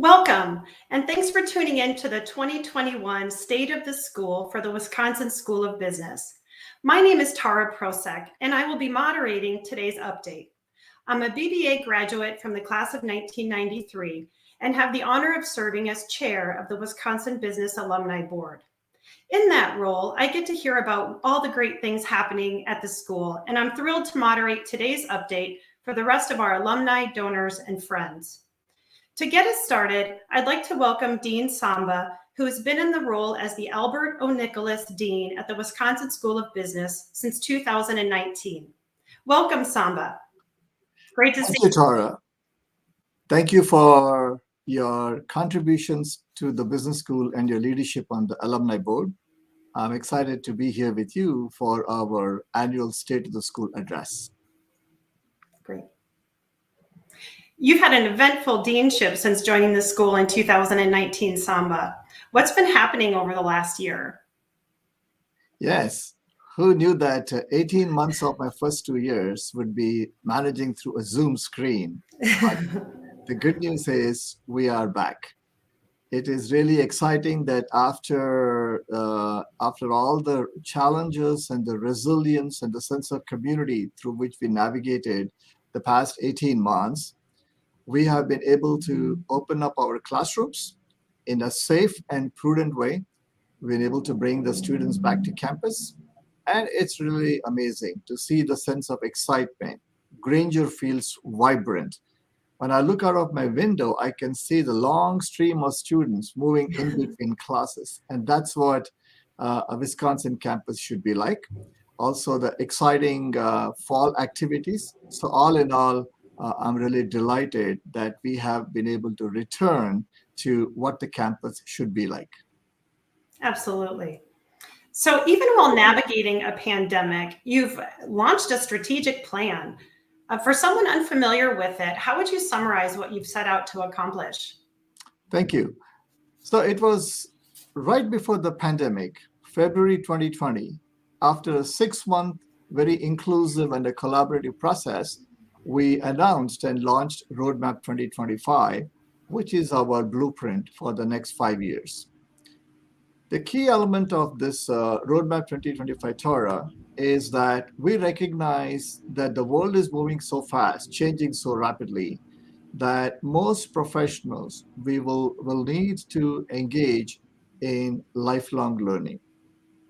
Welcome, and thanks for tuning in to the 2021 State of the School for the Wisconsin School of Business. My name is Taura Prosek, and I will be moderating today's update. I'm a BBA graduate from the class of 1993 and have the honor of serving as chair of the Wisconsin Business Alumni Board. In that role, I get to hear about all the great things happening at the school, and I'm thrilled to moderate today's update for the rest of our alumni, donors, and friends. To get us started, I'd like to welcome Dean Samba, who has been in the role as the Albert O. Nicholas Dean at the Wisconsin School of Business since 2019. Welcome, Samba. Great to see you. Thank you, Taura. Thank you for your contributions to the business school and your leadership on the alumni board. I'm excited to be here with you for our annual State of the School address. Great. You've had an eventful deanship since joining the school in 2019, Samba. What's been happening over the last year? Yes, who knew that 18 months of my first 2 years would be managing through a Zoom screen? But the good news is we are back. It is really exciting that after all the challenges and the resilience and the sense of community through which we navigated the past 18 months, we have been able to open up our classrooms in a safe and prudent way. We've been able to bring the students back to campus. And it's really amazing to see the sense of excitement. Granger feels vibrant. When I look out of my window, I can see the long stream of students moving in between classes. And that's what a Wisconsin campus should be like. Also, the exciting fall activities. So all in all, I'm really delighted that we have been able to return to what the campus should be like. Absolutely. So even while navigating a pandemic, you've launched a strategic plan. For someone unfamiliar with it, how would you summarize what you've set out to accomplish? Thank you. So it was right before the pandemic, February 2020, after a 6-month, very inclusive and a collaborative process, we announced and launched Roadmap 2025, which is our blueprint for the next 5 years. The key element of this Roadmap 2025 Taura is that we recognize that the world is moving so fast, changing so rapidly, that most professionals will need to engage in lifelong learning,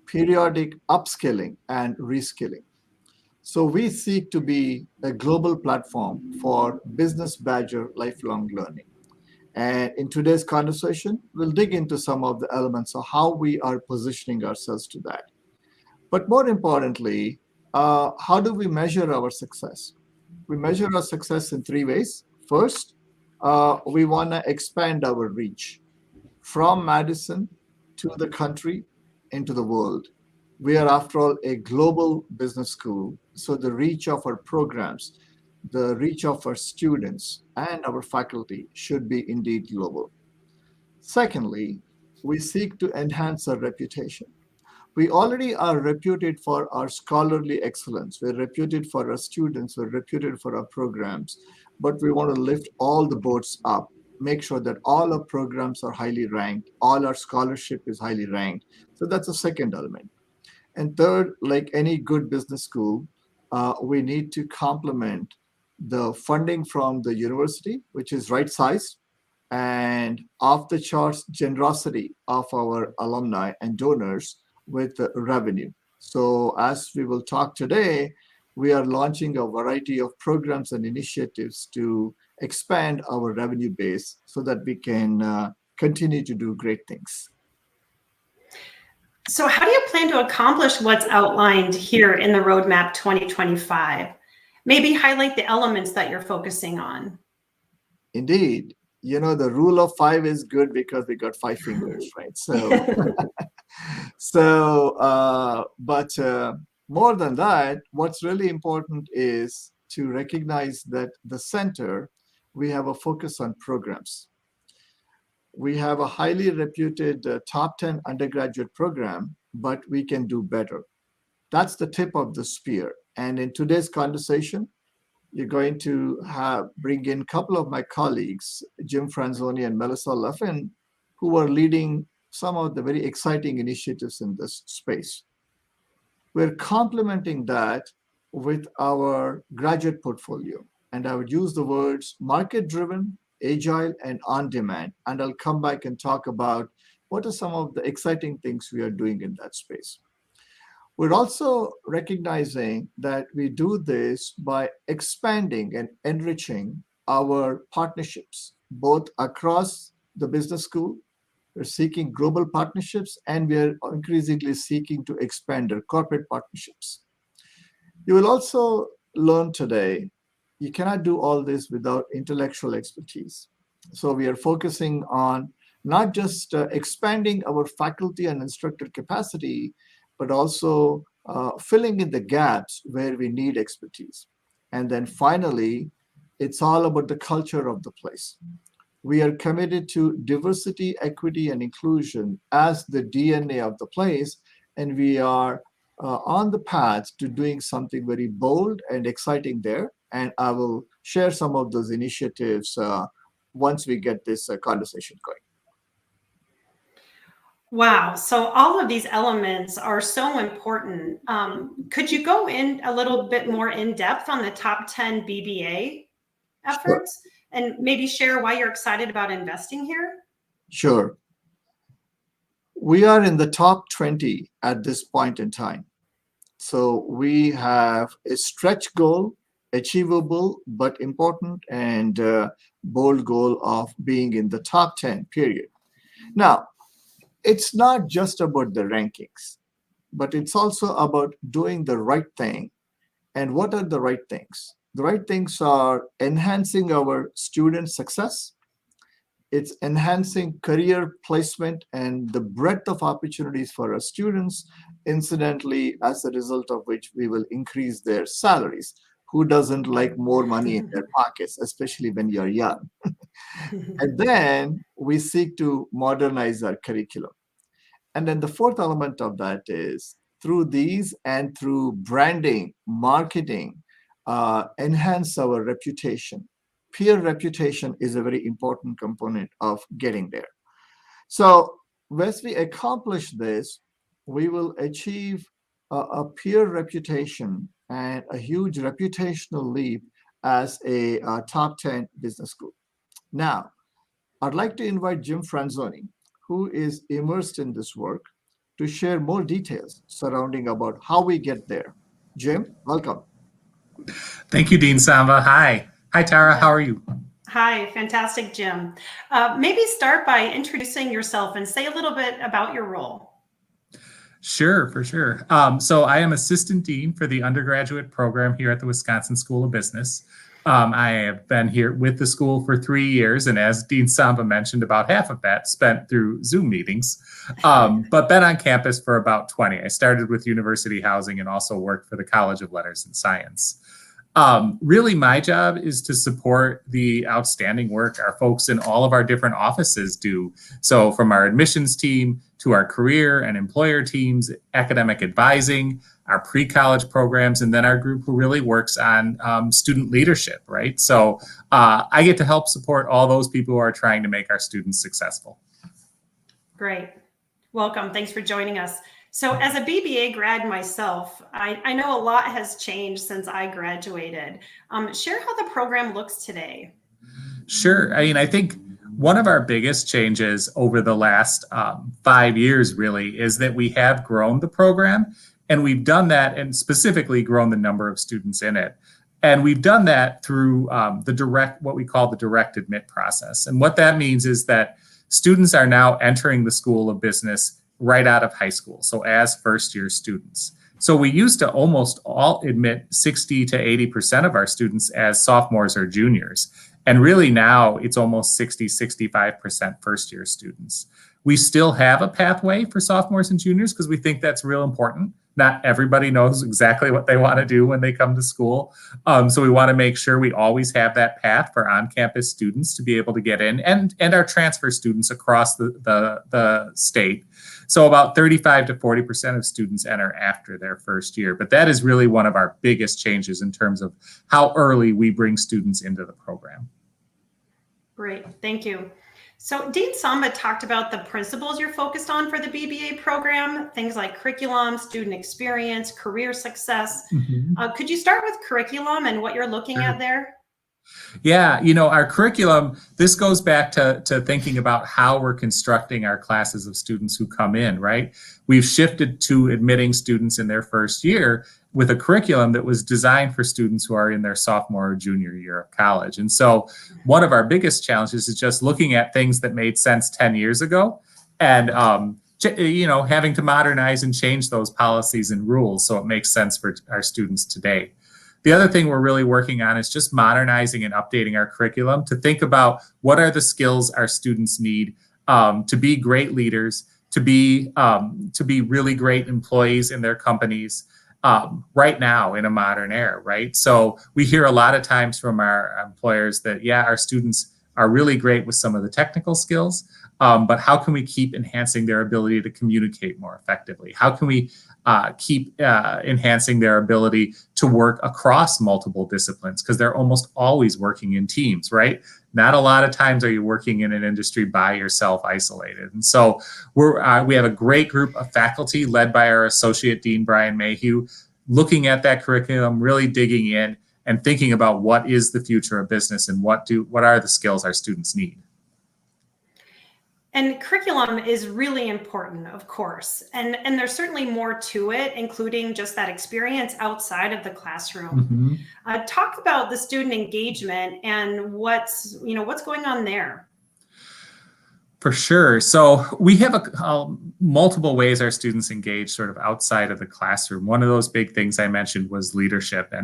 periodic upskilling and reskilling. So we seek to be a global platform for business badger lifelong learning. And in today's conversation, we'll dig into some of the elements of how we are positioning ourselves to that. But more importantly, how do we measure our success? We measure our success in 3 ways. First, we want to expand our reach from Madison to the country into the world. We are, after all, a global business school. So the reach of our programs, the reach of our students and our faculty should be indeed global. Secondly, we seek to enhance our reputation. We already are reputed for our scholarly excellence. We're reputed for our students. We're reputed for our programs. But we want to lift all the boards up, make sure that all our programs are highly ranked, all our scholarship is highly ranked. So that's the second element. And third, like any good business school, we need to complement the funding from the university, which is right-sized, and off-the-charts generosity of our alumni and donors with revenue. So as we will talk today, we are launching a variety of programs and initiatives to expand our revenue base so that we can continue to do great things. So how do you plan to accomplish what's outlined here in the Roadmap 2025? Maybe highlight the elements that you're focusing on. Indeed. You know, the rule of 5 is good because we got 5 fingers, right? But more than that, what's really important is to recognize that the center, we have a focus on programs. We have a highly reputed top 10 undergraduate program, but we can do better. That's the tip of the spear. And in today's conversation, you're going to bring in a couple of my colleagues, Jim Franzone and Melissa Leffin, who are leading some of the very exciting initiatives in this space. We're complementing that with our graduate portfolio. And I would use the words market-driven, agile, and on-demand. And I'll come back and talk about what are some of the exciting things we are doing in that space. We're also recognizing that we do this by expanding and enriching our partnerships, both across the business school. We're seeking global partnerships, and we're increasingly seeking to expand our corporate partnerships. You will also learn today, you cannot do all this without intellectual expertise. So we are focusing on not just expanding our faculty and instructor capacity, but also filling in the gaps where we need expertise. And then finally, it's all about the culture of the place. We are committed to diversity, equity, and inclusion as the DNA of the place, and we are on the path to doing something very bold and exciting there. And I will share some of those initiatives once we get this conversation going. Wow. So all of these elements are so important. Could you go in a little bit more in depth on the top 10 BBA efforts and maybe share why you're excited about investing here? Sure. We are in the top 20 at this point in time. So we have a stretch goal, achievable but important and bold goal of being in the top 10, period. Now, it's not just about the rankings, but it's also about doing the right thing. And what are the right things? The right things are enhancing our student success. It's enhancing career placement and the breadth of opportunities for our students, incidentally, as a result of which we will increase their salaries. Who doesn't like more money in their pockets, especially when you're young? And then we seek to modernize our curriculum. And then the fourth element of that is through these and through branding, marketing, enhance our reputation. Peer reputation is a very important component of getting there. So as we accomplish this, we will achieve a peer reputation and a huge reputational leap as a top 10 business school. Now, I'd like to invite Jim Franzone, who is immersed in this work, to share more details surrounding about how we get there. Jim, welcome. Thank you, Dean Samba. Hi. Hi, Taura. How are you? Hi, fantastic, Jim. Maybe start by introducing yourself and say a little bit about your role. Sure, for sure. So I am Assistant Dean for the Undergraduate Program here at the Wisconsin School of Business. I have been here with the school for 3 years, and as Dean Samba mentioned, about half of that spent through Zoom meetings, but been on campus for about 20. I started with university housing and also worked for the College of Letters and Science. Really, my job is to support the outstanding work our folks in all of our different offices do. So from our admissions team to our career and employer teams, academic advising, our pre-college programs, and then our group who really works on student leadership, right? So I get to help support all those people who are trying to make our students successful. Great. Welcome. Thanks for joining us. So as a BBA grad myself, I know a lot has changed since I graduated. Share how the program looks today. Sure. I mean, I think one of our biggest changes over the last 5 years really is that we have grown the program, and we've done that and specifically grown the number of students in it. And we've done that through what we call the direct admit process. And what that means is that students are now entering the School of Business right out of high school, so as first-year students. So we used to almost all admit 60 to 80% of our students as sophomores or juniors. And really now it's almost 60, 65% first-year students. We still have a pathway for sophomores and juniors because we think that's real important. Not everybody knows exactly what they want to do when they come to school. So we want to make sure we always have that path for on-campus students to be able to get in, and our transfer students across the state. So about 35 to 40% of students enter after their first year. But that is really one of our biggest changes in terms of how early we bring students into the program. Great, thank you. So Dean Samba talked about the principles you're focused on for the BBA program, things like curriculum, student experience, career success. Could you start with curriculum and what you're looking at there? Yeah, our curriculum, this goes back to thinking about how we're constructing our classes of students who come in, right? We've shifted to admitting students in their first year with a curriculum that was designed for students who are in their sophomore or junior year of college. And so one of our biggest challenges is just looking at things that made sense 10 years ago and, having to modernize and change those policies and rules so it makes sense for our students today. The other thing we're really working on is just modernizing and updating our curriculum to think about what are the skills our students need to be great leaders, to be really great employees in their companies right now in a modern era, right? So we hear a lot of times from our employers that, yeah, our students are really great with some of the technical skills, but how can we keep enhancing their ability to communicate more effectively? How can we keep enhancing their ability to work across multiple disciplines? Because they're almost always working in teams, right? Not a lot of times are you working in an industry by yourself, isolated. And so we have a great group of faculty led by our Associate Dean, Brian Mayhew, looking at that curriculum, really digging in and thinking about what is the future of business and what are the skills our students need. And curriculum is really important, of course. And there's certainly more to it, including just that experience outside of the classroom. Talk about the student engagement and what's going on there. For sure. So we have multiple ways our students engage sort of outside of the classroom. One of those big things I mentioned was leadership.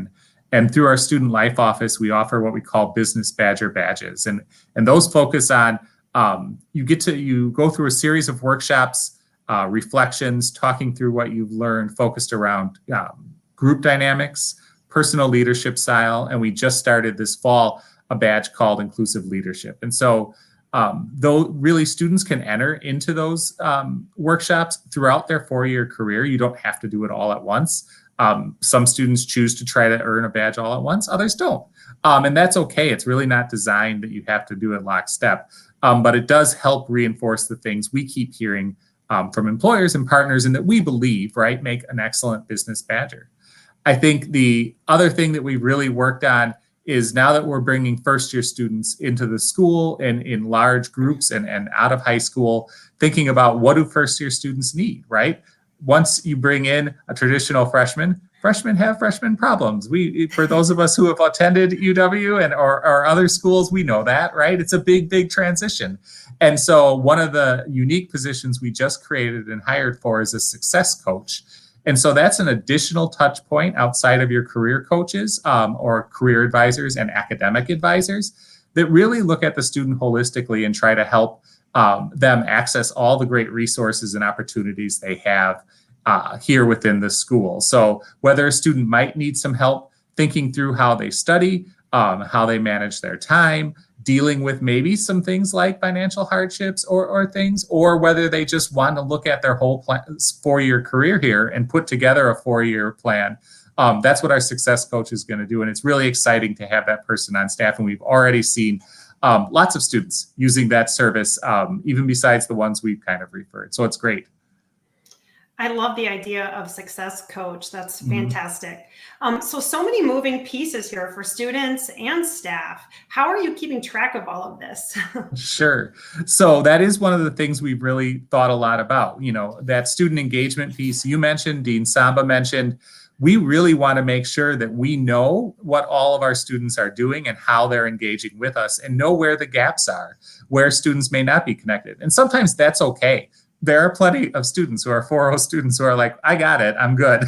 And through our student life office, we offer what we call Business Badger badges. And those focus on you go through a series of workshops, reflections, talking through what you've learned, focused around group dynamics, personal leadership style, and we just started this fall a badge called Inclusive Leadership. And so though really students can enter into those workshops throughout their four-year career, you don't have to do it all at once. Some students choose to try to earn a badge all at once, others don't. And that's okay. It's really not designed that you have to do it lockstep. But it does help reinforce the things we keep hearing from employers and partners and that we believe, right, make an excellent business badger. I think the other thing that we've really worked on is now that we're bringing first-year students into the school and in large groups and out of high school, thinking about what do first-year students need, right? Once you bring in a traditional freshman, freshmen have freshman problems. For those of us who have attended UW or other schools, we know that, right? It's a big, big transition. And so one of the unique positions we just created and hired for is a success coach. And so that's an additional touch point outside of your career coaches or career advisors and academic advisors that really look at the student holistically and try to help them access all the great resources and opportunities they have here within the school. So whether a student might need some help thinking through how they study, how they manage their time, dealing with maybe some things like financial hardships or things, or whether they just want to look at their whole four-year career here and put together a four-year plan. That's what our success coach is going to do. And it's really exciting to have that person on staff. And we've already seen lots of students using that service, even besides the ones we've kind of referred. So it's great. I love the idea of success coach. That's fantastic. So many moving pieces here for students and staff. How are you keeping track of all of this? Sure. So that is one of the things we've really thought a lot about. That student engagement piece you mentioned, Dean Samba mentioned. We really want to make sure that we know what all of our students are doing and how they're engaging with us and know where the gaps are, where students may not be connected. And sometimes that's okay. There are plenty of students who are 4.0 students who are like, I got it, I'm good.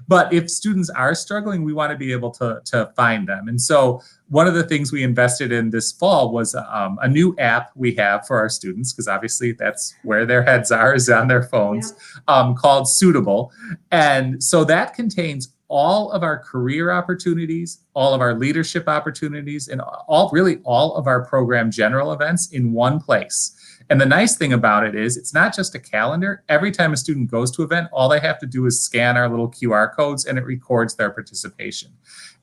But if students are struggling, we want to be able to find them. And so one of the things we invested in this fall was a new app we have for our students, because obviously that's where their heads are, is on their phones, called Suitable. And so that contains all of our career opportunities, all of our leadership opportunities, and all of our program general events in one place. And the nice thing about it is it's not just a calendar. Every time a student goes to an event, all they have to do is scan our little QR codes and it records their participation.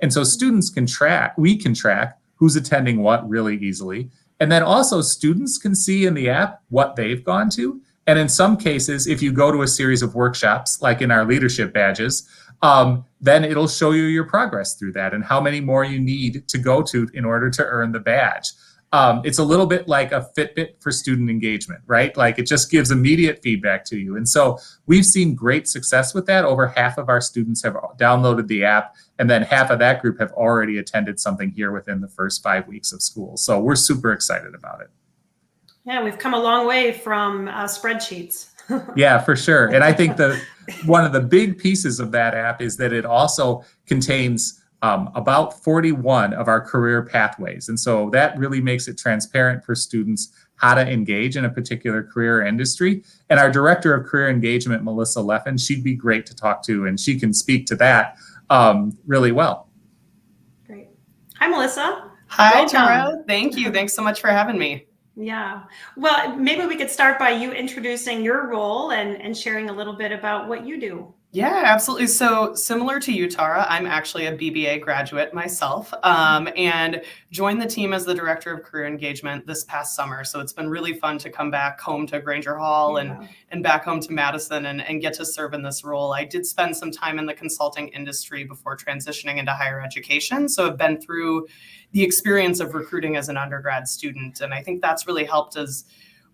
And so students can track, we can track who's attending what really easily. And then also students can see in the app what they've gone to. And in some cases, if you go to a series of workshops, like in our leadership badges, then it'll show you your progress through that and how many more you need to go to in order to earn the badge. It's a little bit like a Fitbit for student engagement, right? Like it just gives immediate feedback to you. And so we've seen great success with that. Over half of our students have downloaded the app, and then half of that group have already attended something here within the first 5 weeks of school. So we're super excited about it. Yeah, we've come a long way from spreadsheets. Yeah, for sure. And I think one of the big pieces of that app is that it also contains about 41 of our career pathways. And so that really makes it transparent for students how to engage in a particular career industry. And our director of career engagement, Melissa Leffin, she'd be great to talk to, and she can speak to that really well. Great. Hi, Melissa. Hi, Taura. Thank you. Thanks so much for having me. Yeah. Well, maybe we could start by you introducing your role and sharing a little bit about what you do. Yeah, absolutely. So similar to you, Taura, I'm actually a BBA graduate myself, and joined the team as the director of career engagement this past summer. So it's been really fun to come back home to Granger Hall and back home to Madison and get to serve in this role. I did spend some time in the consulting industry before transitioning into higher education. So I've been through the experience of recruiting as an undergrad student. And I think that's really helped us.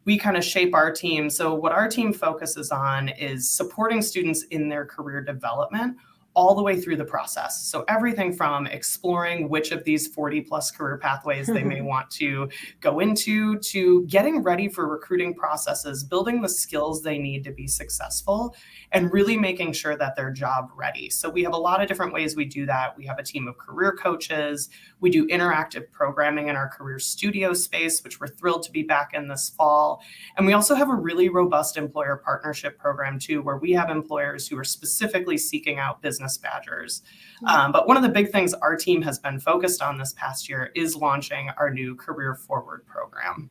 We kind of shape our team. So what our team focuses on is supporting students in their career development all the way through the process. So everything from exploring which of these 40 plus career pathways they may want to go into, to getting ready for recruiting processes, building the skills they need to be successful, and really making sure that they're job ready. So we have a lot of different ways we do that. We have a team of career coaches. We do interactive programming in our career studio space, which we're thrilled to be back in this fall. And we also have a really robust employer partnership program too, where we have employers who are specifically seeking out business badgers. But one of the big things our team has been focused on this past year is launching our new Career Forward program.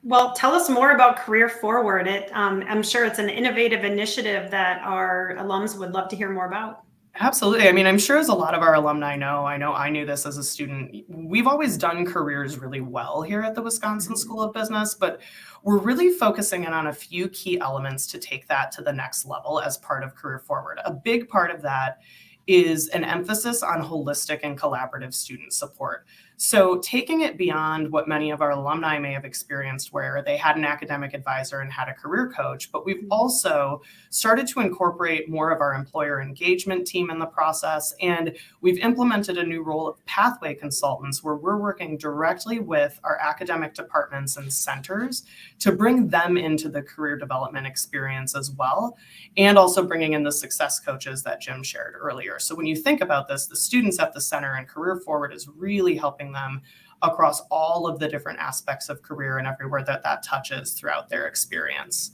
Well, tell us more about Career Forward. I'm sure it's an innovative initiative that our alums would love to hear more about. Absolutely. I mean, I'm sure as a lot of our alumni know, I knew this as a student, we've always done careers really well here at the Wisconsin School of Business, but we're really focusing in on a few key elements to take that to the next level as part of Career Forward. A big part of that is an emphasis on holistic and collaborative student support. So taking it beyond what many of our alumni may have experienced, where they had an academic advisor and had a career coach, but we've also started to incorporate more of our employer engagement team in the process. And we've implemented a new role of pathway consultants, where we're working directly with our academic departments and centers to bring them into the career development experience as well, and also bringing in the success coaches that Jim shared earlier. So when you think about this, the students at the center and Career Forward is really helping them across all of the different aspects of career and everywhere that touches throughout their experience.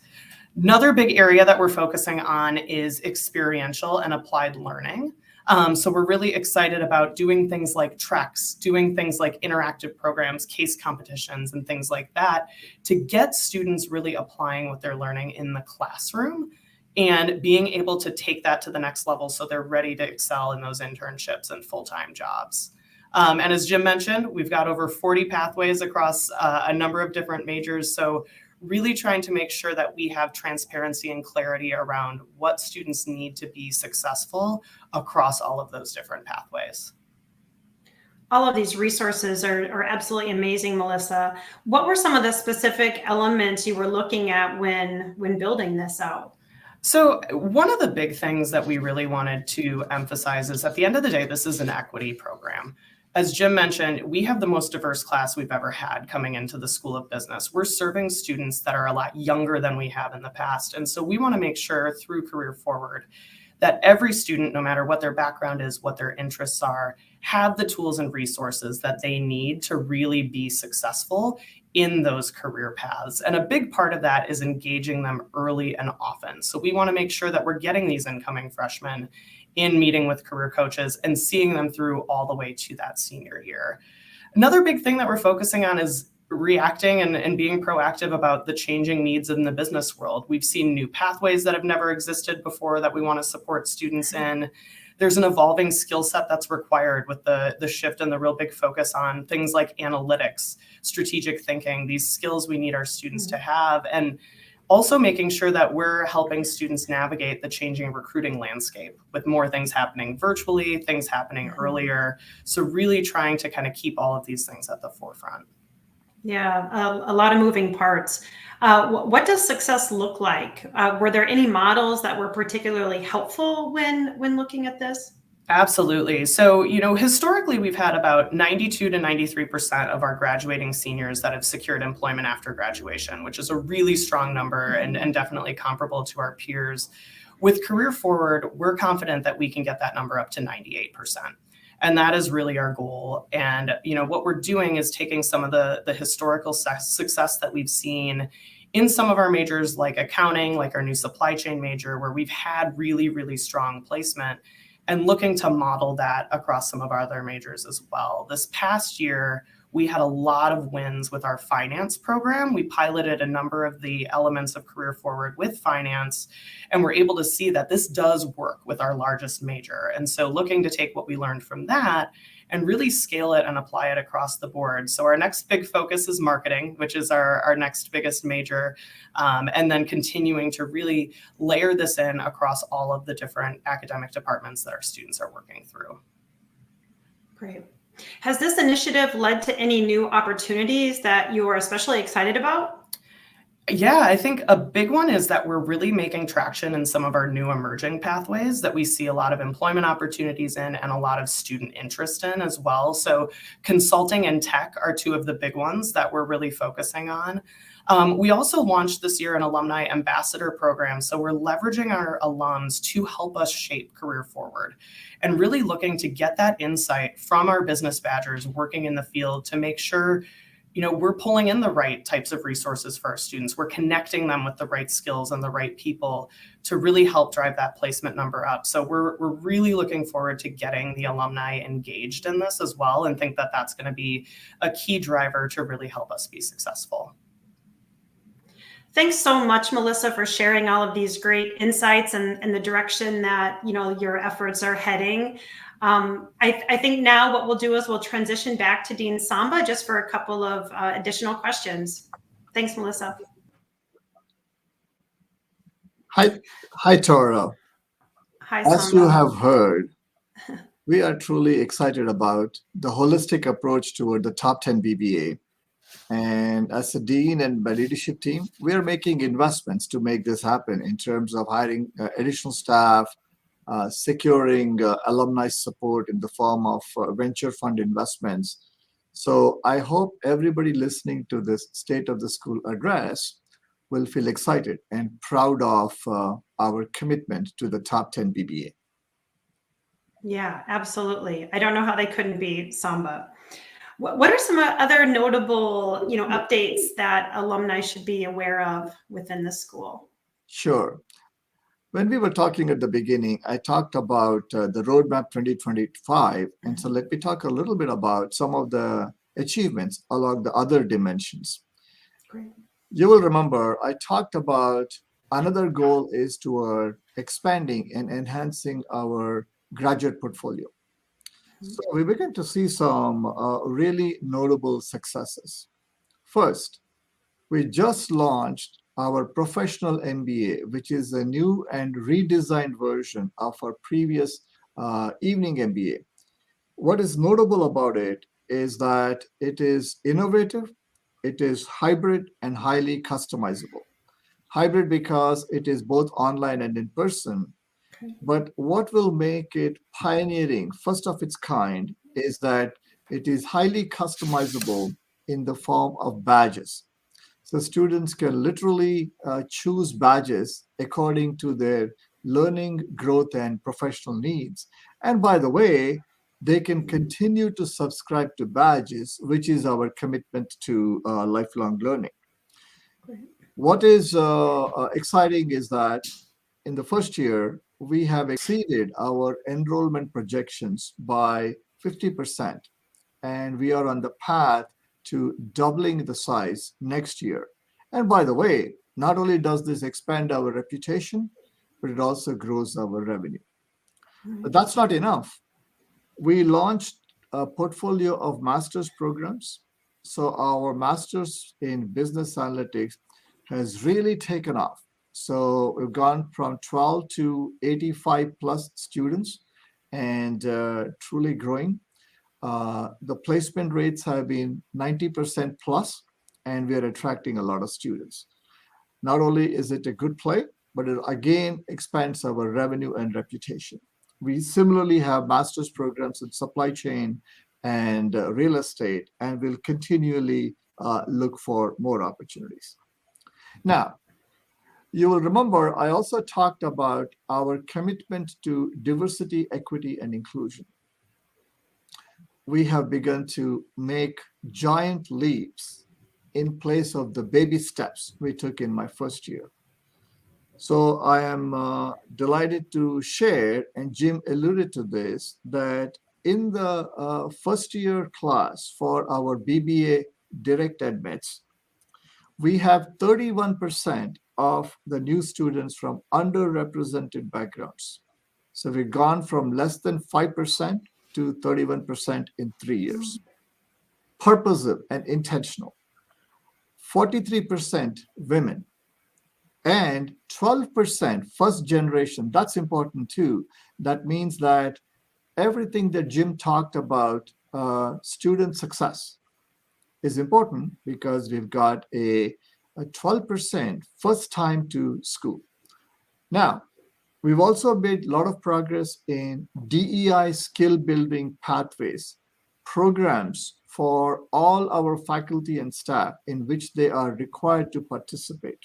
Another big area that we're focusing on is experiential and applied learning. So we're really excited about doing things like treks, doing things like interactive programs, case competitions, and things like that to get students really applying what they're learning in the classroom and being able to take that to the next level so they're ready to excel in those internships and full-time jobs. And as Jim mentioned, we've got over 40 pathways across a number of different majors. So really trying to make sure that we have transparency and clarity around what students need to be successful across all of those different pathways. All of these resources are absolutely amazing, Melissa. What were some of the specific elements you were looking at when building this out? So one of the big things that we really wanted to emphasize is at the end of the day, this is an equity program. As Jim mentioned, we have the most diverse class we've ever had coming into the School of Business. We're serving students that are a lot younger than we have in the past. And so we want to make sure through Career Forward that every student, no matter what their background is, what their interests are, have the tools and resources that they need to really be successful in those career paths. And a big part of that is engaging them early and often. So we want to make sure that we're getting these incoming freshmen in meeting with career coaches and seeing them through all the way to that senior year. Another big thing that we're focusing on is reacting and being proactive about the changing needs in the business world. We've seen new pathways that have never existed before that we want to support students in. There's an evolving skill set that's required with the shift and the real big focus on things like analytics, strategic thinking, these skills we need our students to have, and also making sure that we're helping students navigate the changing recruiting landscape with more things happening virtually, things happening earlier. So really trying to kind of keep all of these things at the forefront. Yeah, a lot of moving parts. What does success look like? Were there any models that were particularly helpful when looking at this? Absolutely. So, historically, we've had about 92 to 93% of our graduating seniors that have secured employment after graduation, which is a really strong number and definitely comparable to our peers. With Career Forward, we're confident that we can get that number up to 98%. And that is really our goal. And, what we're doing is taking some of the historical success that we've seen in some of our majors like accounting, like our new supply chain major, where we've had really, really strong placement, and looking to model that across some of our other majors as well. This past year, we had a lot of wins with our finance program. We piloted a number of the elements of Career Forward with finance, and we're able to see that this does work with our largest major. And so looking to take what we learned from that and really scale it and apply it across the board. So our next big focus is marketing, which is our next biggest major, and then continuing to really layer this in across all of the different academic departments that our students are working through. Great. Has this initiative led to any new opportunities that you are especially excited about? Yeah, I think a big one is that we're really making traction in some of our new emerging pathways that we see a lot of employment opportunities in and a lot of student interest in as well. So consulting and tech are two of the big ones that we're really focusing on. We also launched this year an alumni ambassador program. So we're leveraging our alums to help us shape Career Forward and really looking to get that insight from our business badgers working in the field to make sure we're pulling in the right types of resources for our students. We're connecting them with the right skills and the right people to really help drive that placement number up. So we're really looking forward to getting the alumni engaged in this as well, and think that that's going to be a key driver to really help us be successful. Thanks so much, Melissa, for sharing all of these great insights and the direction that your efforts are heading. I think now what we'll do is we'll transition back to Dean Samba just for a couple of additional questions. Thanks, Melissa. Hi, Taura. Hi, As Samba. you have heard, we are truly excited about the holistic approach toward the top 10 BBA. And as a dean and my leadership team, we are making investments to make this happen in terms of hiring additional staff, securing alumni support in the form of venture fund investments. So I hope everybody listening to this State of the School address will feel excited and proud of our commitment to the top 10 BBA. Yeah, absolutely. I don't know how they couldn't be, Samba. What are some other notable, updates that alumni should be aware of within the school? Sure. When we were talking at the beginning, I talked about the Roadmap 2025. And so let me talk a little bit about some of the achievements along the other dimensions. Great. You will remember I talked about another goal is toward expanding and enhancing our graduate portfolio. So we begin to see some really notable successes. First, we just launched our professional MBA, which is a new and redesigned version of our previous evening MBA. What is notable about it is that it is innovative, it is hybrid and highly customizable. Hybrid because it is both online and in person. But what will make it pioneering, first of its kind, is that it is highly customizable in the form of badges. So students can literally choose badges according to their learning, growth, and professional needs. And by the way, they can continue to subscribe to badges, which is our commitment to lifelong learning. What is exciting is that in the first year, we have exceeded our enrollment projections by 50%, and we are on the path to doubling the size next year. And by the way, not only does this expand our reputation, but it also grows our revenue. But that's not enough. We launched a portfolio of master's programs. So our master's in business analytics has really taken off. So we've gone from 12 to 85 plus students and truly growing. The placement rates have been 90% plus, and we are attracting a lot of students. Not only is it a good play, but it again expands our revenue and reputation. We similarly have master's programs in supply chain and real estate, and we'll continually look for more opportunities. Now, you will remember I also talked about our commitment to diversity, equity, and inclusion. We have begun to make giant leaps in place of the baby steps we took in my first year. So I am delighted to share, and Jim alluded to this, that in the first year class for our BBA direct admits, we have 31% of the new students from underrepresented backgrounds. So we've gone from less than 5% to 31% in 3 years. Purposive and intentional. 43% women and 12% first generation. That's important too. That means that everything that Jim talked about, student success, is important because we've got a 12% first time to school. Now, we've also made a lot of progress in DEI skill building pathways, programs for all our faculty and staff in which they are required to participate.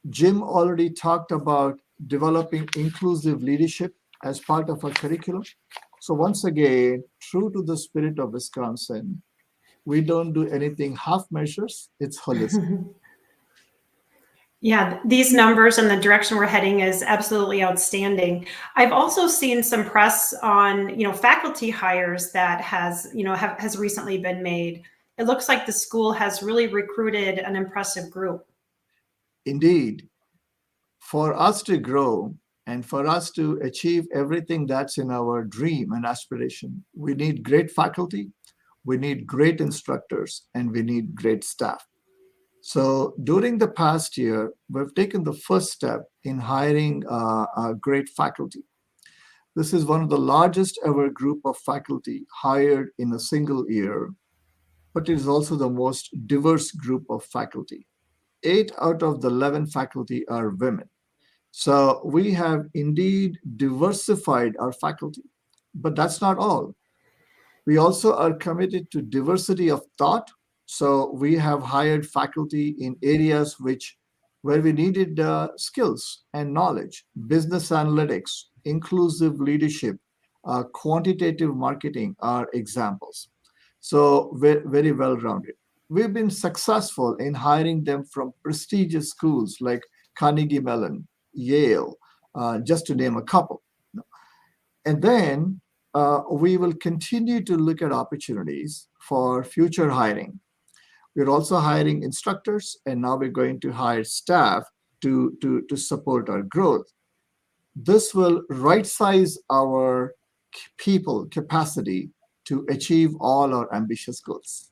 Jim already talked about developing inclusive leadership as part of our curriculum. So once again, true to the spirit of Wisconsin, we don't do anything half measures, it's holistic. Yeah, these numbers and the direction we're heading is absolutely outstanding. I've also seen some press on, faculty hires that has recently been made. It looks like the school has really recruited an impressive group. Indeed, for us to grow and for us to achieve everything that's in our dream and aspiration, we need great faculty, we need great instructors, and we need great staff. So during the past year, we've taken the first step in hiring great faculty. This is one of the largest ever group of faculty hired in a single year, but it is also the most diverse group of faculty. 8 out of the 11 faculty are women. So we have indeed diversified our faculty, but that's not all. We also are committed to diversity of thought. So we have hired faculty in areas where we needed skills and knowledge, business analytics, inclusive leadership, quantitative marketing are examples. So very well-rounded. We've been successful in hiring them from prestigious schools like Carnegie Mellon, Yale, just to name a couple. And then we will continue to look at opportunities for future hiring. We're also hiring instructors, and now we're going to hire staff to support our growth. This will right-size our people capacity to achieve all our ambitious goals.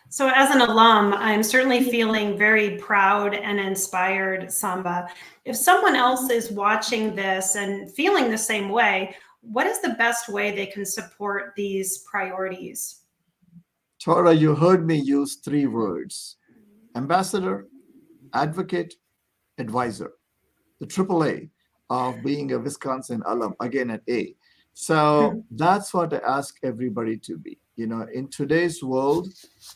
So as an alum, I'm certainly feeling very proud and inspired, Samba. If someone else is watching this and feeling the same way, what is the best way they can support these priorities? Taura, you heard me use 3 words: ambassador, advocate, advisor. The AAA of being a Wisconsin alum, again at A. So that's what I ask everybody to be. In today's world,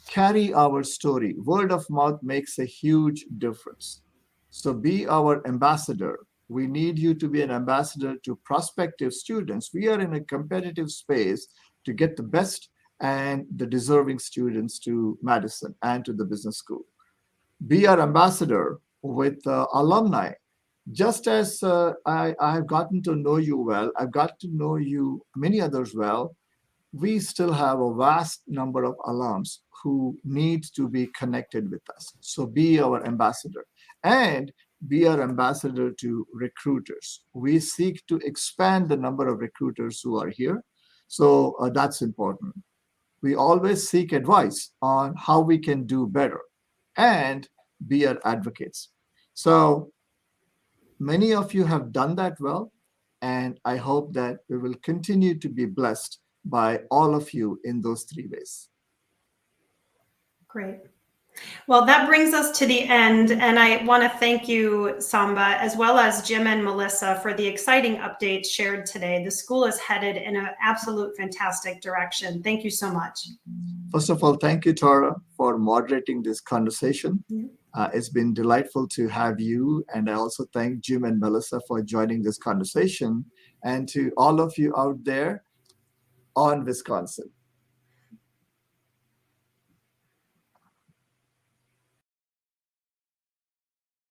carry our story. Word of mouth makes a huge difference. So be our ambassador. We need you to be an ambassador to prospective students. We are in a competitive space to get the best and the deserving students to Madison and to the business school. Be our ambassador with alumni. Just as I've gotten to know you well, I've got to know you, many others well, we still have a vast number of alums who need to be connected with us. So be our ambassador and be our ambassador to recruiters. We seek to expand the number of recruiters who are here. So that's important. We always seek advice on how we can do better and be our advocates. So many of you have done that well, and I hope that we will continue to be blessed by all of you in those 3 ways. Great. Well, that brings us to the end, and I want to thank you, Samba, as well as Jim and Melissa for the exciting updates shared today. The school is headed in an absolute fantastic direction. Thank you so much. First of all, thank you, Taura, for moderating this conversation. It's been delightful to have you, and I also thank Jim and Melissa for joining this conversation, and to all of you out there on Wisconsin.